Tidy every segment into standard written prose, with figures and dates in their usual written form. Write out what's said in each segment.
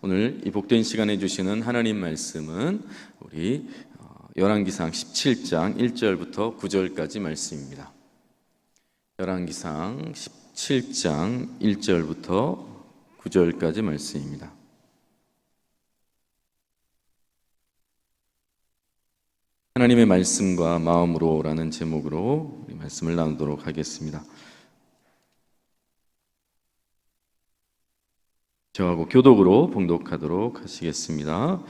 오늘 이 복된 시간에 주시는 하나님 말씀은 우리 열왕기상 17장 1절부터 9절까지 말씀입니다. 열왕기상 17장 1절부터 9절까지 말씀입니다. 하나님의 말씀과 마음으로라는 제목으로 우리 말씀을 나누도록 하겠습니다. 저하고 교독으로 봉독하도록 하시겠습니다.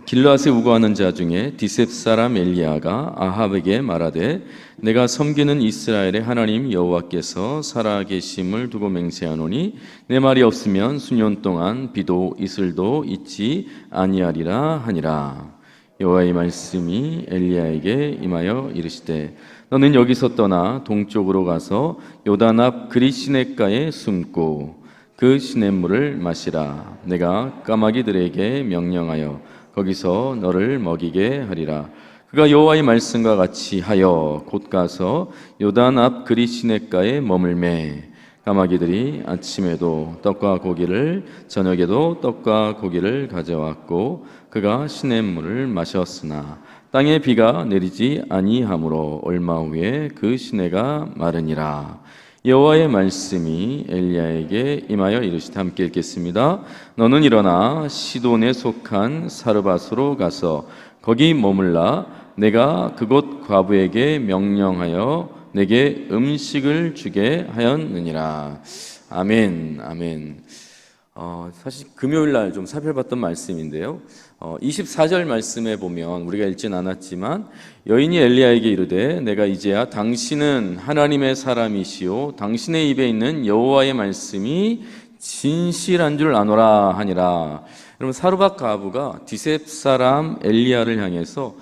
길르앗에 우거하는 자 중에 디셉 사람 엘리야가 아합에게 말하되 내가 섬기는 이스라엘의 하나님 여호와께서 살아계심을 두고 맹세하노니 내 말이 없으면 수년 동안 비도 이슬도 있지 아니하리라 하니라. 여호와의 말씀이 엘리야에게 임하여 이르시되 너는 여기서 떠나 동쪽으로 가서 요단 앞 그릿시냇가에 숨고 그 시냇물을 마시라. 내가 까마귀들에게 명령하여 거기서 너를 먹이게 하리라. 그가 여호와의 말씀과 같이 하여 곧 가서 요단 앞 그릿시냇가에 머물매 까마귀들이 아침에도 떡과 고기를 저녁에도 떡과 고기를 가져왔고 그가 시냇물을 마셨으나 땅에 비가 내리지 아니하므로 얼마 후에 그 시내가 마르니라. 여호와의 말씀이 엘리야에게 임하여 이르시되 함께 읽겠습니다. 너는 일어나 시돈에 속한 사르밧으로 가서 거기 머물라. 내가 그곳 과부에게 명령하여 내게 음식을 주게 하였느니라. 아멘, 아멘. 사실 금요일 날 좀 살펴봤던 말씀인데요. 24절 말씀에 보면 우리가 읽진 않았지만 여인이 엘리야에게 이르되 내가 이제야 당신은 하나님의 사람이시오 당신의 입에 있는 여호와의 말씀이 진실한 줄 아노라 하니라. 여러분, 사르밧 과부가 디셉 사람 엘리야를 향해서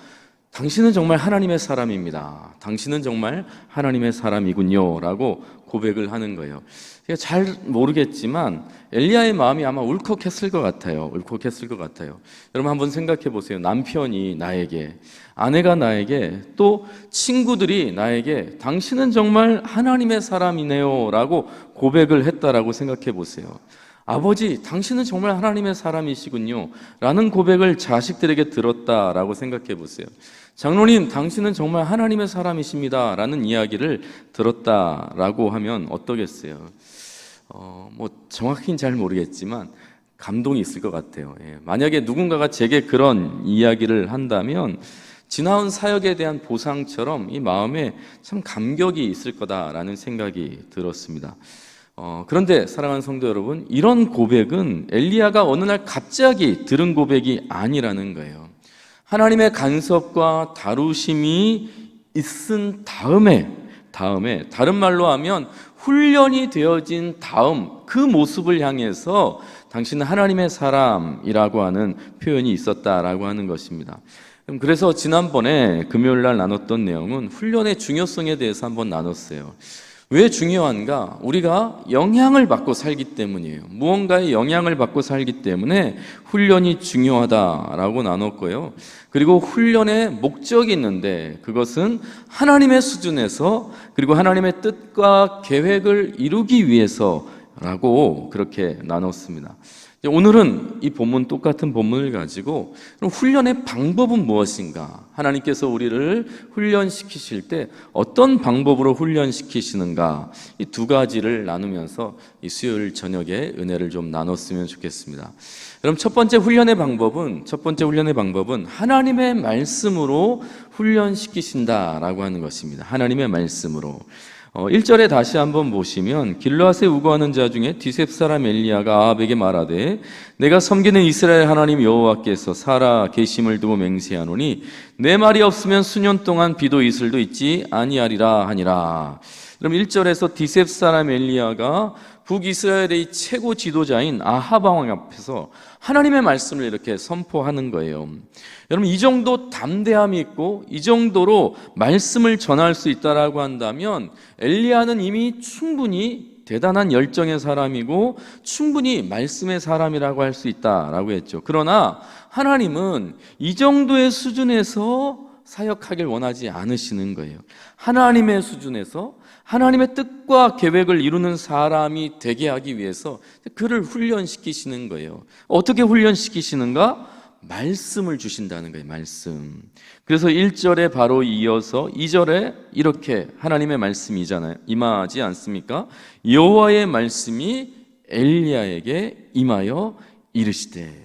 당신은 정말 하나님의 사람입니다. 당신은 정말 하나님의 사람이군요 라고 고백을 하는 거예요. 제가 잘 모르겠지만 엘리야의 마음이 아마 울컥했을 것 같아요. 울컥했을 것 같아요. 여러분 한번 생각해 보세요. 남편이 나에게, 아내가 나에게, 또 친구들이 나에게 당신은 정말 하나님의 사람이네요 라고 고백을 했다라고 생각해 보세요. 아버지, 당신은 정말 하나님의 사람이시군요 라는 고백을 자식들에게 들었다라고 생각해 보세요. 장로님, 당신은 정말 하나님의 사람이십니다 라는 이야기를 들었다라고 하면 어떠겠어요? 정확히는 잘 모르겠지만 감동이 있을 것 같아요. 만약에 누군가가 제게 그런 이야기를 한다면 지나온 사역에 대한 보상처럼 이 마음에 참 감격이 있을 거다라는 생각이 들었습니다. 그런데 사랑하는 성도 여러분, 이런 고백은 엘리야가 어느 날 갑자기 들은 고백이 아니라는 거예요. 하나님의 간섭과 다루심이 있은 다음에 다른 말로 하면 훈련이 되어진 다음 그 모습을 향해서 당신은 하나님의 사람이라고 하는 표현이 있었다라고 하는 것입니다. 그래서 지난번에 금요일 날 나눴던 내용은 훈련의 중요성에 대해서 한번 나눴어요. 왜 중요한가? 우리가 영향을 받고 살기 때문이에요. 무언가의 영향을 받고 살기 때문에 훈련이 중요하다라고 나눴고요. 그리고 훈련의 목적이 있는데 그것은 하나님의 수준에서 그리고 하나님의 뜻과 계획을 이루기 위해서라고 그렇게 나눴습니다. 오늘은 이 본문, 똑같은 본문을 가지고 그럼 훈련의 방법은 무엇인가? 하나님께서 우리를 훈련시키실 때 어떤 방법으로 훈련시키시는가? 이 두 가지를 나누면서 이 수요일 저녁에 은혜를 좀 나눴으면 좋겠습니다. 그럼 첫 번째 훈련의 방법은 하나님의 말씀으로 훈련시키신다라고 하는 것입니다. 하나님의 말씀으로. 1절에 다시 한번 보시면 길르앗에 우거하는 자 중에 디셉 사람 엘리야가 아합에게 말하되 내가 섬기는 이스라엘 하나님 여호와께서 살아 계심을 두고 맹세하노니 내 말이 없으면 수년 동안 비도 이슬도 있지 아니하리라 하니라. 그럼 1절에서 디셉 사람 엘리야가 북이스라엘의 최고 지도자인 아합 왕 앞에서 하나님의 말씀을 이렇게 선포하는 거예요. 여러분, 이 정도 담대함이 있고 이 정도로 말씀을 전할 수 있다라고 한다면 엘리야는 이미 충분히 대단한 열정의 사람이고 충분히 말씀의 사람이라고 할 수 있다라고 했죠. 그러나 하나님은 이 정도의 수준에서 사역하길 원하지 않으시는 거예요. 하나님의 수준에서 하나님의 뜻과 계획을 이루는 사람이 되게 하기 위해서 그를 훈련시키시는 거예요. 어떻게 훈련시키시는가? 말씀을 주신다는 거예요. 말씀. 그래서 1절에 바로 이어서 2절에 이렇게 하나님의 말씀이 임하지 않습니까? 여호와의 말씀이 엘리야에게 임하여 이르시되.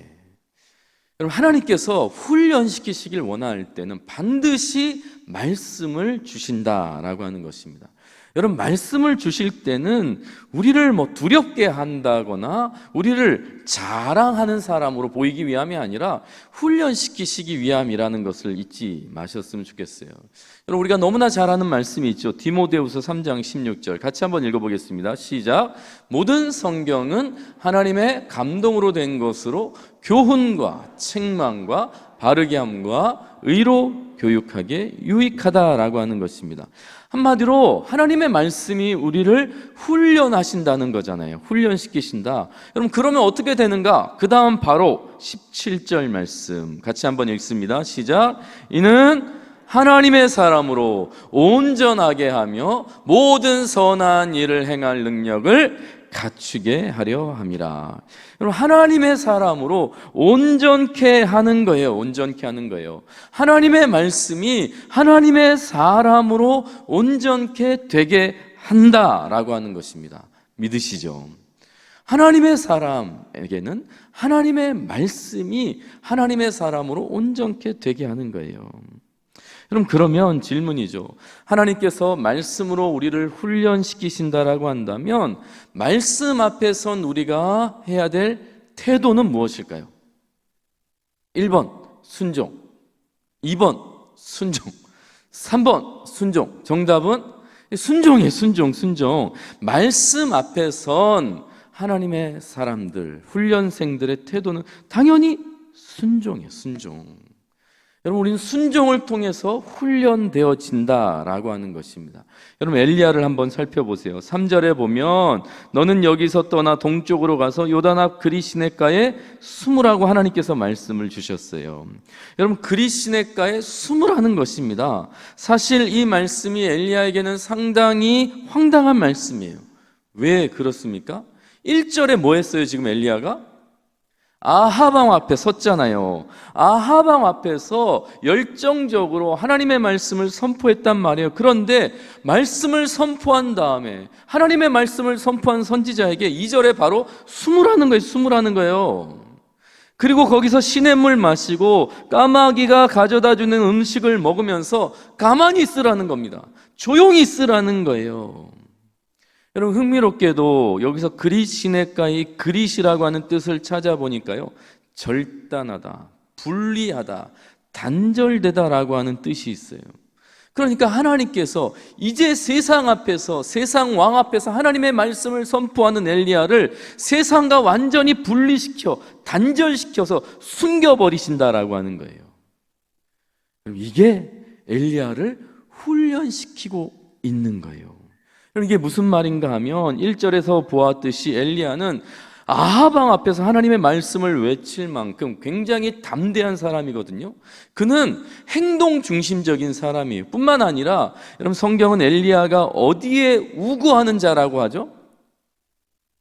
여러분, 하나님께서 훈련시키시길 원할 때는 반드시 말씀을 주신다라고 하는 것입니다. 여러분, 말씀을 주실 때는 우리를 두렵게 한다거나 우리를 자랑하는 사람으로 보이기 위함이 아니라 훈련시키시기 위함이라는 것을 잊지 마셨으면 좋겠어요. 여러분, 우리가 너무나 잘 아는 말씀이 있죠. 디모데후서 3장 16절 같이 한번 읽어보겠습니다. 시작. 모든 성경은 하나님의 감동으로 된 것으로 교훈과 책망과 바르게 함과 의로 교육하게 유익하다라고 하는 것입니다. 한마디로 하나님의 말씀이 우리를 훈련하신다는 거잖아요. 훈련시키신다. 여러분, 그러면 어떻게 되는가? 그 다음 바로 17절 말씀 같이 한번 읽습니다. 시작. 이는 하나님의 사람으로 온전하게 하며 모든 선한 일을 행할 능력을 갖추게 하려 함이라. 여러분, 하나님의 사람으로 온전케 하는 거예요. 온전케 하는 거예요. 하나님의 말씀이 하나님의 사람으로 온전케 되게 한다라고 하는 것입니다. 믿으시죠? 하나님의 사람에게는 하나님의 말씀이 하나님의 사람으로 온전케 되게 하는 거예요. 여러분, 그러면 질문이죠. 하나님께서 말씀으로 우리를 훈련시키신다라고 한다면 말씀 앞에 선 우리가 해야 될 태도는 무엇일까요? 1번 순종, 2번 순종, 3번 순종. 정답은 순종이에요. 순종. 말씀 앞에 선 하나님의 사람들, 훈련생들의 태도는 당연히 순종이에요. 순종. 여러분, 우리는 순종을 통해서 훈련되어진다라고 하는 것입니다. 여러분, 엘리야를 한번 살펴보세요. 3절에 보면 너는 여기서 떠나 동쪽으로 가서 요단 앞 그리시네가에 숨으라고 하나님께서 말씀을 주셨어요. 여러분, 그리시네가에 숨으라는 것입니다. 사실 이 말씀이 엘리야에게는 상당히 황당한 말씀이에요. 왜 그렇습니까? 1절에 뭐 했어요? 지금 엘리야가? 아하방 앞에 섰잖아요. 아하방 앞에서 열정적으로 하나님의 말씀을 선포했단 말이에요. 그런데 말씀을 선포한 다음에 하나님의 말씀을 선포한 선지자에게 2절에 바로 숨으라는 거예요. 숨으라는 거예요. 그리고 거기서 시냇물 마시고 까마귀가 가져다 주는 음식을 먹으면서 가만히 있으라는 겁니다. 조용히 있으라는 거예요. 여러분, 흥미롭게도 여기서 그리시네가의 그릿이라고 하는 뜻을 찾아보니까요, 절단하다, 분리하다, 단절되다라고 하는 뜻이 있어요. 그러니까 하나님께서 이제 세상 앞에서, 세상 왕 앞에서 하나님의 말씀을 선포하는 엘리야를 세상과 완전히 분리시켜 단절시켜서 숨겨버리신다라고 하는 거예요. 이게 엘리야를 훈련시키고 있는 거예요. 이게 무슨 말인가 하면 1절에서 보았듯이 엘리야는 아하방 앞에서 하나님의 말씀을 외칠 만큼 굉장히 담대한 사람이거든요. 그는 행동 중심적인 사람이에요. 뿐만 아니라 여러분, 성경은 엘리야가 어디에 우거하는 자라고 하죠?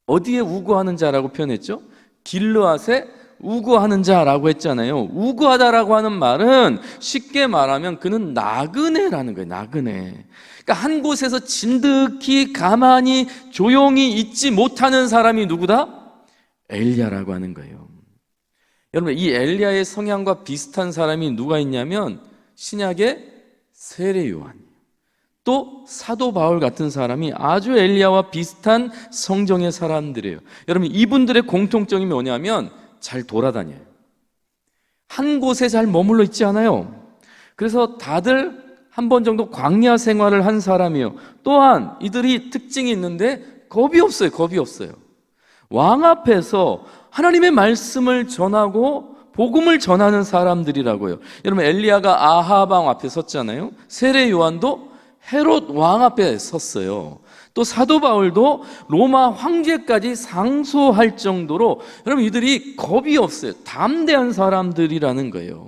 어디에 우거하는 자라고 표현했죠? 길르앗에 우거하는 자라고 했잖아요. 우거하다라고 하는 말은 쉽게 말하면 그는 나그네라는 거예요. 나그네. 그러니까 한 곳에서 진득히 가만히 조용히 있지 못하는 사람이 누구다? 엘리야라고 하는 거예요. 여러분, 이 엘리야의 성향과 비슷한 사람이 누가 있냐면 신약의 세례 요한, 또 사도 바울 같은 사람이 아주 엘리야와 비슷한 성정의 사람들이에요. 여러분, 이분들의 공통점이 뭐냐면 잘 돌아다녀요. 한 곳에 잘 머물러 있지 않아요. 그래서 다들 한 번 정도 광야 생활을 한 사람이에요. 또한 이들이 특징이 있는데 겁이 없어요. 겁이 없어요. 왕 앞에서 하나님의 말씀을 전하고 복음을 전하는 사람들이라고요. 여러분, 엘리야가 아하방 앞에 섰잖아요. 세례 요한도 헤롯 왕 앞에 섰어요. 또 사도 바울도 로마 황제까지 상소할 정도로 여러분, 이들이 겁이 없어요. 담대한 사람들이라는 거예요.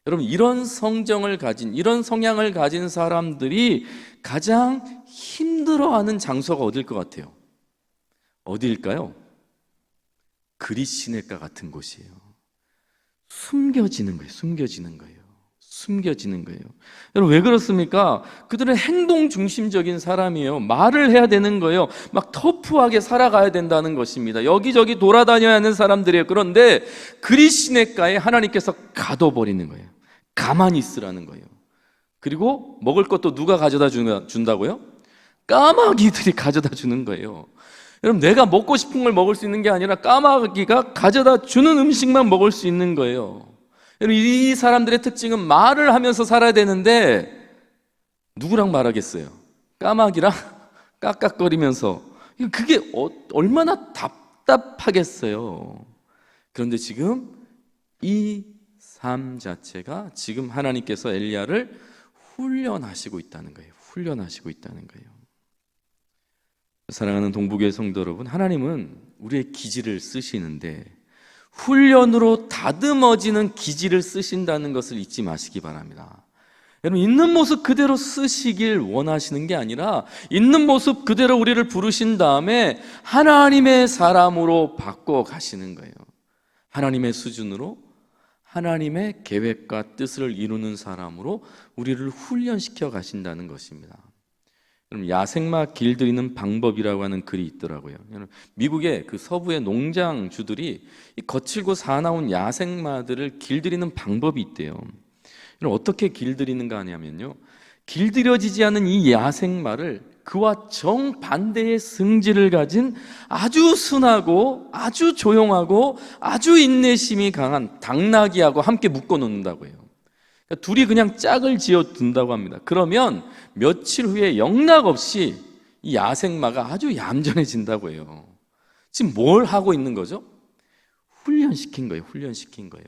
여러분, 이런 성정을 가진, 이런 성향을 가진 사람들이 가장 힘들어하는 장소가 어딜 것 같아요? 어디일까요? 그릿시내가 같은 곳이에요. 숨겨지는 거예요. 숨겨지는 거예요. 숨겨지는 거예요. 여러분 왜 그렇습니까? 그들은 행동 중심적인 사람이에요. 말을 해야 되는 거예요. 막 터프하게 살아가야 된다는 것입니다. 여기저기 돌아다녀야 하는 사람들이에요. 그런데 그릿시내가에 하나님께서 가둬버리는 거예요. 가만히 있으라는 거예요. 그리고 먹을 것도 누가 가져다 준다고요? 까마귀들이 가져다 주는 거예요. 여러분 내가 먹고 싶은 걸 먹을 수 있는 게 아니라 까마귀가 가져다 주는 음식만 먹을 수 있는 거예요. 여러분 이 사람들의 특징은 말을 하면서 살아야 되는데 누구랑 말하겠어요? 까마귀랑 깍깍거리면서. 그게 얼마나 답답하겠어요. 그런데 지금 이 삶 자체가 지금 하나님께서 엘리야를 훈련하시고 있다는 거예요. 훈련하시고 있다는 거예요. 사랑하는 동부교회 성도 여러분, 하나님은 우리의 기질을 쓰시는데 훈련으로 다듬어지는 기질을 쓰신다는 것을 잊지 마시기 바랍니다. 여러분 있는 모습 그대로 쓰시길 원하시는 게 아니라 있는 모습 그대로 우리를 부르신 다음에 하나님의 사람으로 바꿔 가시는 거예요. 하나님의 수준으로 하나님의 계획과 뜻을 이루는 사람으로 우리를 훈련시켜 가신다는 것입니다. 여러분 야생마 길들이는 방법이라고 하는 글이 있더라고요. 미국의 그 서부의 농장주들이 이 거칠고 사나운 야생마들을 길들이는 방법이 있대요. 어떻게 길들이는가 하냐면요, 길들여지지 않은 이 야생마를 그와 정반대의 성질을 가진 아주 순하고 아주 조용하고 아주 인내심이 강한 당나귀하고 함께 묶어 놓는다고 해요. 그러니까 둘이 그냥 짝을 지어 둔다고 합니다. 그러면 며칠 후에 영락없이 이 야생마가 아주 얌전해진다고 해요. 지금 뭘 하고 있는 거죠? 훈련시킨 거예요. 훈련시킨 거예요.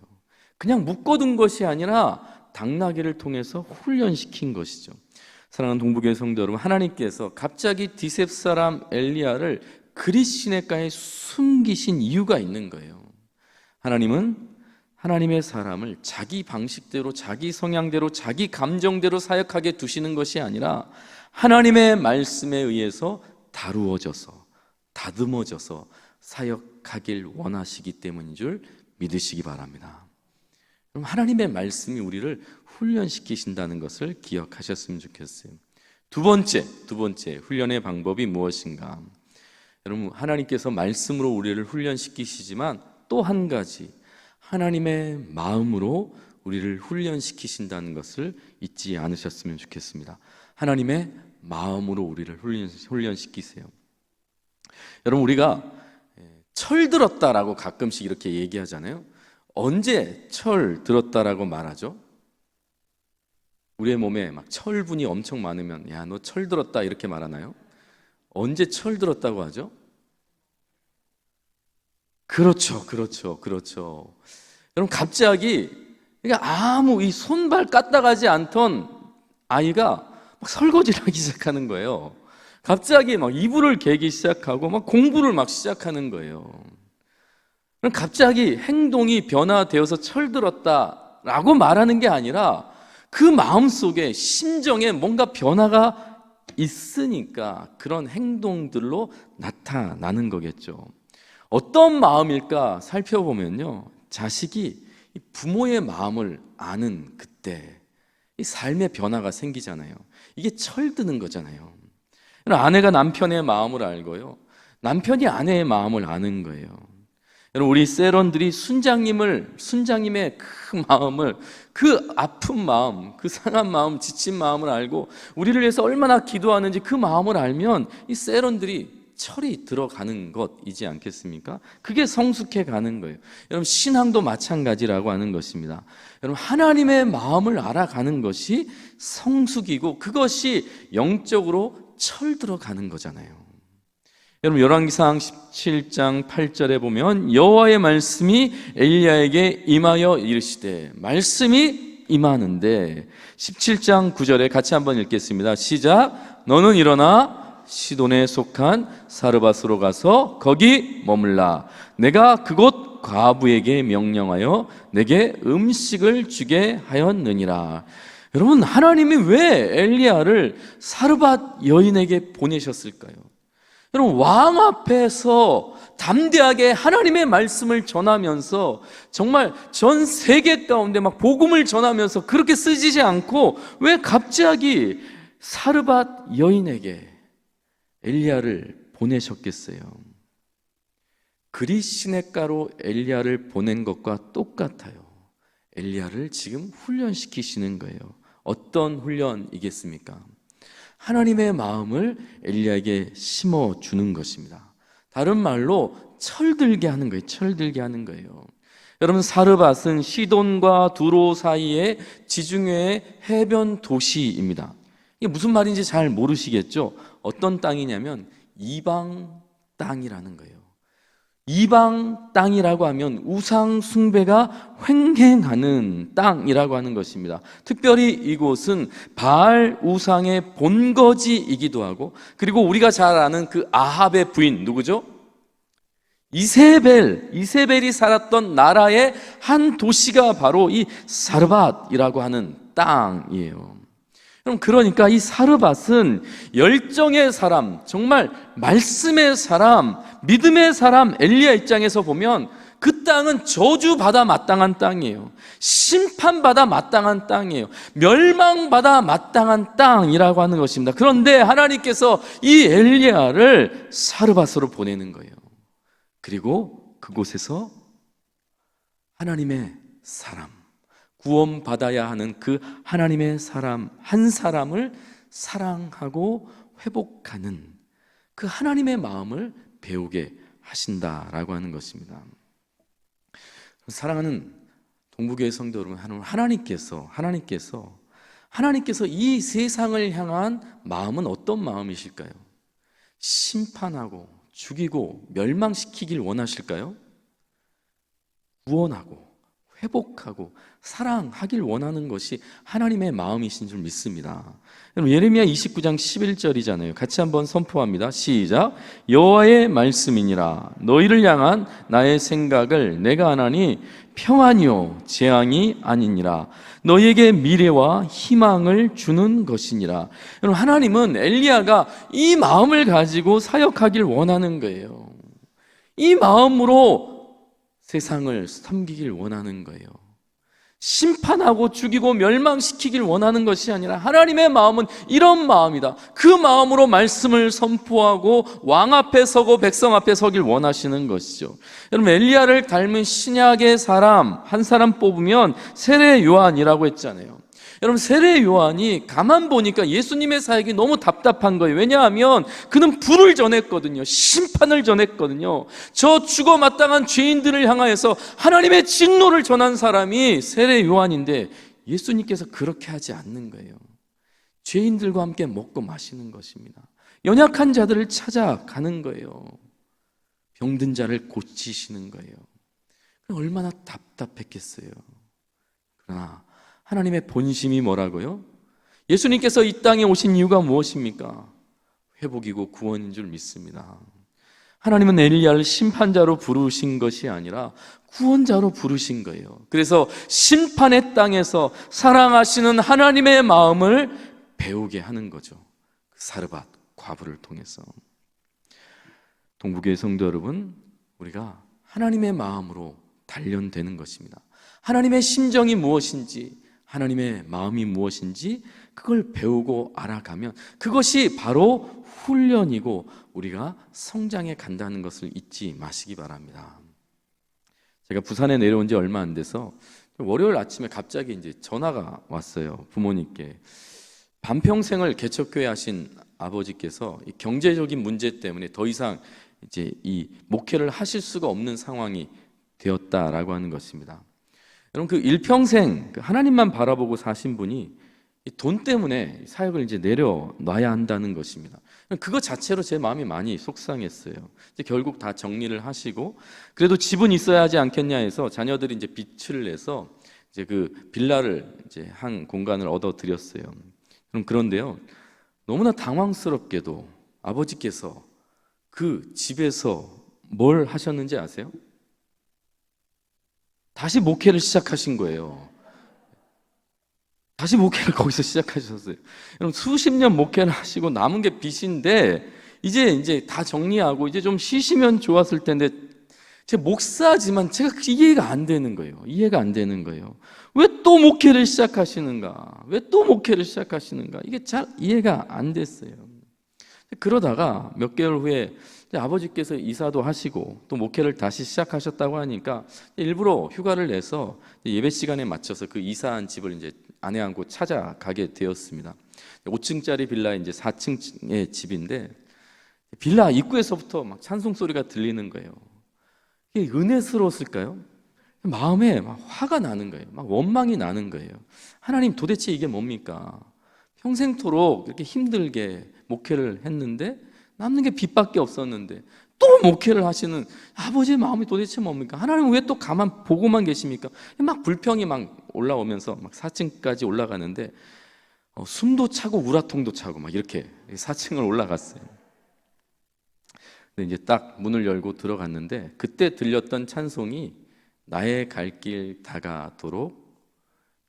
그냥 묶어둔 것이 아니라 당나귀를 통해서 훈련시킨 것이죠. 사랑하는 동부교회 성도 여러분, 하나님께서 갑자기 디셉 사람 엘리야를 그릿시내가에 숨기신 이유가 있는 거예요. 하나님은 하나님의 사람을 자기 방식대로, 자기 성향대로, 자기 감정대로 사역하게 두시는 것이 아니라 하나님의 말씀에 의해서 다루어져서, 다듬어져서 사역하길 원하시기 때문인 줄 믿으시기 바랍니다. 그럼 하나님의 말씀이 우리를 훈련시키신다는 것을 기억하셨으면 좋겠어요. 두 번째 훈련의 방법이 무엇인가? 여러분 하나님께서 말씀으로 우리를 훈련시키시지만 또 한 가지 하나님의 마음으로 우리를 훈련시키신다는 것을 잊지 않으셨으면 좋겠습니다. 하나님의 마음으로 우리를 훈련시키세요. 여러분 우리가 철 들었다라고 가끔씩 이렇게 얘기하잖아요. 언제 철 들었다라고 말하죠? 우리의 몸에 막 철분이 엄청 많으면 야, 너 철 들었다 이렇게 말하나요? 언제 철 들었다고 하죠? 그렇죠. 여러분 갑자기 그러니까 아무 이 손발 까딱하지 않던 아이가 막 설거지를 하기 시작하는 거예요. 갑자기 막 이불을 개기 시작하고 막 공부를 막 시작하는 거예요. 그럼 갑자기 행동이 변화되어서 철들었다라고 말하는 게 아니라 그 마음속에 심정에 뭔가 변화가 있으니까 그런 행동들로 나타나는 거겠죠. 어떤 마음일까 살펴보면요, 자식이 부모의 마음을 아는 그때 이 삶의 변화가 생기잖아요. 이게 철드는 거잖아요. 아내가 남편의 마음을 알고요, 남편이 아내의 마음을 아는 거예요. 여러분 우리 세런들이 순장님의 그 마음을, 그 아픈 마음, 그 상한 마음, 지친 마음을 알고 우리를 위해서 얼마나 기도하는지 그 마음을 알면 이 세런들이 철이 들어가는 것이지 않겠습니까? 그게 성숙해 가는 거예요. 여러분 신앙도 마찬가지라고 하는 것입니다. 여러분 하나님의 마음을 알아가는 것이 성숙이고 그것이 영적으로 철 들어가는 거잖아요. 여러분 열왕기상 17장 8절에 보면 여호와의 말씀이 엘리야에게 임하여 이르시되, 말씀이 임하는데 17장 9절에 같이 한번 읽겠습니다. 시작. 너는 일어나 시돈에 속한 사르밧으로 가서 거기 머물라. 내가 그곳 과부에게 명령하여 내게 음식을 주게 하였느니라. 여러분, 하나님이 왜 엘리야를 사르밧 여인에게 보내셨을까요? 여러분, 왕 앞에서 담대하게 하나님의 말씀을 전하면서 정말 전 세계 가운데 막 복음을 전하면서 그렇게 쓰지지 않고 왜 갑자기 사르밧 여인에게 엘리야를 보내셨겠어요? 그리 시냇가로 엘리야를 보낸 것과 똑같아요. 엘리야를 지금 훈련시키시는 거예요. 어떤 훈련이겠습니까? 하나님의 마음을 엘리야에게 심어주는 것입니다. 다른 말로 철들게 하는 거예요. 철들게 하는 거예요. 여러분, 사르밧은 시돈과 두로 사이의 지중해 해변 도시입니다. 이게 무슨 말인지 잘 모르시겠죠? 어떤 땅이냐면 이방 땅이라는 거예요. 이방 땅이라고 하면 우상 숭배가 횡행하는 땅이라고 하는 것입니다. 특별히 이곳은 바알 우상의 본거지이기도 하고, 그리고 우리가 잘 아는 그 아합의 부인 누구죠? 이세벨이 살았던 나라의 한 도시가 바로 이 사르밧이라고 하는 땅이에요. 그러니까 이 사르밧은 열정의 사람, 정말 말씀의 사람, 믿음의 사람 엘리야 입장에서 보면 그 땅은 저주받아 마땅한 땅이에요. 심판받아 마땅한 땅이에요. 멸망받아 마땅한 땅이라고 하는 것입니다. 그런데 하나님께서 이 엘리야를 사르밧으로 보내는 거예요. 그리고 그곳에서 하나님의 사람, 구원받아야 하는 그 하나님의 사람 한 사람을 사랑하고 회복하는 그 하나님의 마음을 배우게 하신다라고 하는 것입니다. 사랑하는 동부교회 성도 여러분, 하나님께서 이 세상을 향한 마음은 어떤 마음이실까요? 심판하고 죽이고 멸망시키길 원하실까요? 구원하고 회복하고 사랑하길 원하는 것이 하나님의 마음이신 줄 믿습니다. 예레미야 29장 11절이잖아요. 같이 한번 선포합니다. 시작. 여호와의 말씀이니라. 너희를 향한 나의 생각을 내가 아나니 평안이요 재앙이 아니니라. 너희에게 미래와 희망을 주는 것이니라. 여러분, 하나님은 엘리야가 이 마음을 가지고 사역하길 원하는 거예요. 이 마음으로 세상을 섬기길 원하는 거예요. 심판하고 죽이고 멸망시키길 원하는 것이 아니라 하나님의 마음은 이런 마음이다. 그 마음으로 말씀을 선포하고 왕 앞에 서고 백성 앞에 서길 원하시는 것이죠. 여러분, 엘리야를 닮은 신약의 사람 한 사람 뽑으면 세례 요한이라고 했잖아요. 여러분, 세례 요한이 가만 보니까 예수님의 사역이 너무 답답한 거예요. 왜냐하면 그는 불을 전했거든요. 심판을 전했거든요. 저 죽어 마땅한 죄인들을 향하여서 하나님의 진노를 전한 사람이 세례 요한인데 예수님께서 그렇게 하지 않는 거예요. 죄인들과 함께 먹고 마시는 것입니다. 연약한 자들을 찾아가는 거예요. 병든 자를 고치시는 거예요. 얼마나 답답했겠어요. 그러나 하나님의 본심이 뭐라고요? 예수님께서 이 땅에 오신 이유가 무엇입니까? 회복이고 구원인 줄 믿습니다. 하나님은 엘리야를 심판자로 부르신 것이 아니라 구원자로 부르신 거예요. 그래서 심판의 땅에서 사랑하시는 하나님의 마음을 배우게 하는 거죠. 사르밧 과부를 통해서. 동부교회 성도 여러분, 우리가 하나님의 마음으로 단련되는 것입니다. 하나님의 심정이 무엇인지, 하나님의 마음이 무엇인지 그걸 배우고 알아가면 그것이 바로 훈련이고 우리가 성장해 간다는 것을 잊지 마시기 바랍니다. 제가 부산에 내려온 지 얼마 안 돼서 월요일 아침에 갑자기 이제 전화가 왔어요. 부모님께. 반평생을 개척교회 하신 아버지께서 이 경제적인 문제 때문에 더 이상 이제 이 목회를 하실 수가 없는 상황이 되었다라고 하는 것입니다. 여러분, 그 일평생 하나님만 바라보고 사신 분이 돈 때문에 사역을 이제 내려놔야 한다는 것입니다. 그것 자체로 제 마음이 많이 속상했어요. 이제 결국 다 정리를 하시고 그래도 집은 있어야 하지 않겠냐 해서 자녀들이 이제 빚을 내서 이제 그 빌라를 이제 한 공간을 얻어 드렸어요. 그런데요, 너무나 당황스럽게도 아버지께서 그 집에서 뭘 하셨는지 아세요? 다시 목회를 시작하신 거예요. 다시 목회를 거기서 시작하셨어요. 여러분 수십 년 목회를 하시고 남은 게 빚인데 이제 다 정리하고 이제 좀 쉬시면 좋았을 텐데 제 목사지만 제가 이해가 안 되는 거예요. 이해가 안 되는 거예요. 왜 또 목회를 시작하시는가? 왜 또 목회를 시작하시는가? 이게 잘 이해가 안 됐어요. 그러다가 몇 개월 후에 아버지께서 이사도 하시고 또 목회를 다시 시작하셨다고 하니까 일부러 휴가를 내서 예배 시간에 맞춰서 그 이사한 집을 이제 아내하고 찾아가게 되었습니다. 5층짜리 빌라 이제 4층의 집인데 빌라 입구에서부터 막 찬송 소리가 들리는 거예요. 이게 은혜스러웠을까요? 마음에 막 화가 나는 거예요. 막 원망이 나는 거예요. 하나님 도대체 이게 뭡니까? 평생토록 이렇게 힘들게 목회를 했는데 남는 게 빚밖에 없었는데 또 목회를 하시는 아버지의 마음이 도대체 뭡니까? 하나님은 왜 또 가만 보고만 계십니까? 막 불평이 막 올라오면서 막 4층까지 올라가는데 숨도 차고 우라통도 차고 막 이렇게 4층을 올라갔어요. 근데 이제 딱 문을 열고 들어갔는데 그때 들렸던 찬송이 나의 갈 길 다가도록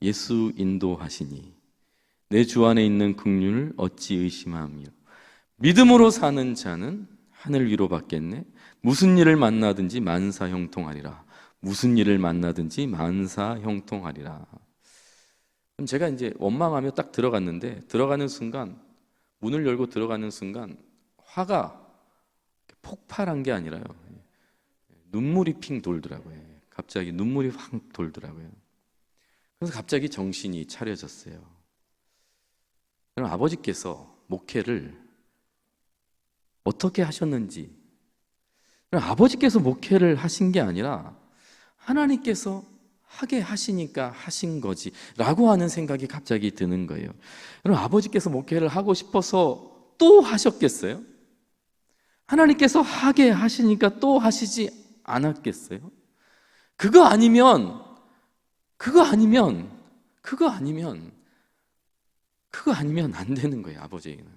예수 인도하시니 내 주 안에 있는 긍휼을 어찌 의심하며 믿음으로 사는 자는 하늘 위로 받겠네. 무슨 일을 만나든지 만사형통하리라. 무슨 일을 만나든지 만사형통하리라. 그럼 제가 이제 원망하며 딱 들어갔는데 들어가는 순간 문을 열고 들어가는 순간 화가 폭발한 게 아니라요. 눈물이 핑 돌더라고요. 갑자기 눈물이 확 돌더라고요. 그래서 갑자기 정신이 차려졌어요. 그럼 아버지께서 목회를 어떻게 하셨는지, 아버지께서 목회를 하신 게 아니라 하나님께서 하게 하시니까 하신 거지 라고 하는 생각이 갑자기 드는 거예요. 그럼 아버지께서 목회를 하고 싶어서 또 하셨겠어요? 하나님께서 하게 하시니까 또 하시지 않았겠어요? 그거 아니면 안 되는 거예요. 아버지에게는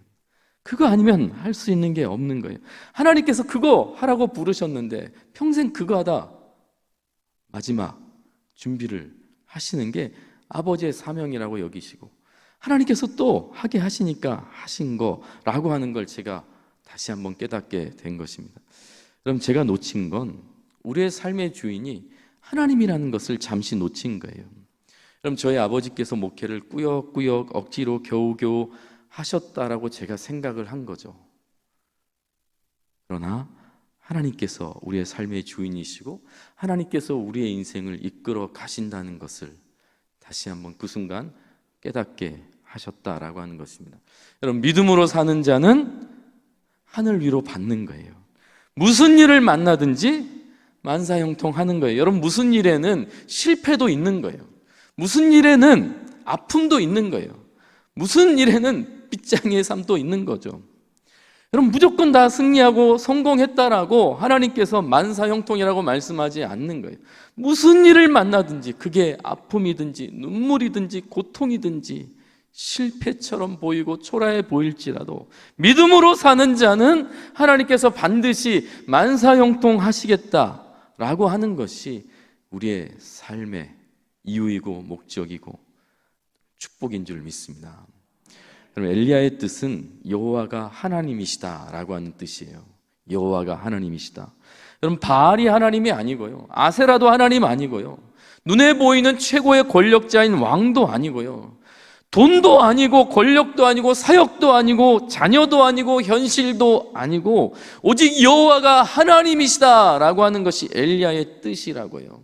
그거 아니면 할 수 있는 게 없는 거예요. 하나님께서 그거 하라고 부르셨는데 평생 그거 하다 마지막 준비를 하시는 게 아버지의 사명이라고 여기시고 하나님께서 또 하게 하시니까 하신 거라고 하는 걸 제가 다시 한번 깨닫게 된 것입니다. 그럼 제가 놓친 건 우리의 삶의 주인이 하나님이라는 것을 잠시 놓친 거예요. 그럼 저희 아버지께서 목회를 꾸역꾸역 억지로 겨우겨우 하셨다라고 제가 생각을 한 거죠. 그러나 하나님께서 우리의 삶의 주인이시고 하나님께서 우리의 인생을 이끌어 가신다는 것을 다시 한번 그 순간 깨닫게 하셨다라고 하는 것입니다. 여러분, 믿음으로 사는 자는 하늘 위로 받는 거예요. 무슨 일을 만나든지 만사형통하는 거예요. 여러분, 무슨 일에는 실패도 있는 거예요. 무슨 일에는 아픔도 있는 거예요. 무슨 일에는 빗장의 삶도 있는 거죠. 여러분, 무조건 다 승리하고 성공했다라고 하나님께서 만사형통이라고 말씀하지 않는 거예요. 무슨 일을 만나든지 그게 아픔이든지 눈물이든지 고통이든지 실패처럼 보이고 초라해 보일지라도 믿음으로 사는 자는 하나님께서 반드시 만사형통하시겠다라고 하는 것이 우리의 삶의 이유이고 목적이고 축복인 줄 믿습니다. 그럼 엘리야의 뜻은 여호와가 하나님이시다라고 하는 뜻이에요. 여호와가 하나님이시다. 여러분, 바알이 하나님이 아니고요, 아세라도 하나님 아니고요, 눈에 보이는 최고의 권력자인 왕도 아니고요, 돈도 아니고 권력도 아니고 사역도 아니고 자녀도 아니고 현실도 아니고 오직 여호와가 하나님이시다라고 하는 것이 엘리야의 뜻이라고요.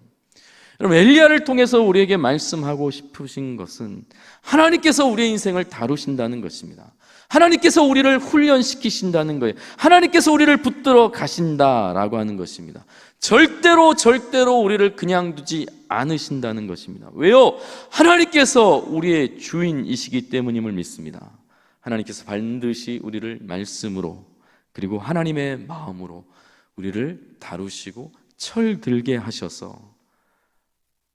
여러분, 엘리야를 통해서 우리에게 말씀하고 싶으신 것은 하나님께서 우리의 인생을 다루신다는 것입니다. 하나님께서 우리를 훈련시키신다는 거예요. 하나님께서 우리를 붙들어 가신다라고 하는 것입니다. 절대로 우리를 그냥 두지 않으신다는 것입니다. 왜요? 하나님께서 우리의 주인이시기 때문임을 믿습니다. 하나님께서 반드시 우리를 말씀으로 그리고 하나님의 마음으로 우리를 다루시고 철들게 하셔서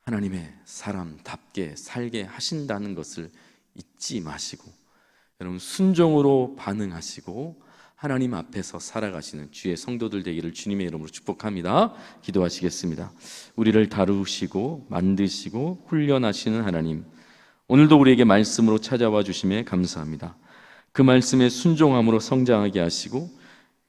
하나님의 사람답게 살게 하신다는 것을 잊지 마시고 여러분, 순종으로 반응하시고 하나님 앞에서 살아가시는 주의 성도들 되기를 주님의 이름으로 축복합니다. 기도하시겠습니다. 우리를 다루시고 만드시고 훈련하시는 하나님, 오늘도 우리에게 말씀으로 찾아와 주심에 감사합니다. 그 말씀에 순종함으로 성장하게 하시고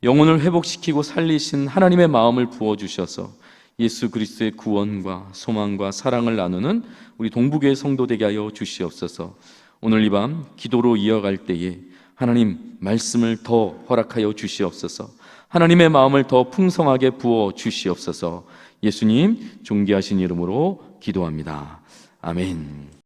영혼을 회복시키고 살리신 하나님의 마음을 부어주셔서 예수 그리스도의 구원과 소망과 사랑을 나누는 우리 동부교회 성도 되게 하여 주시옵소서. 오늘 이 밤 기도로 이어갈 때에 하나님 말씀을 더 허락하여 주시옵소서. 하나님의 마음을 더 풍성하게 부어 주시옵소서. 예수님 존귀하신 이름으로 기도합니다. 아멘.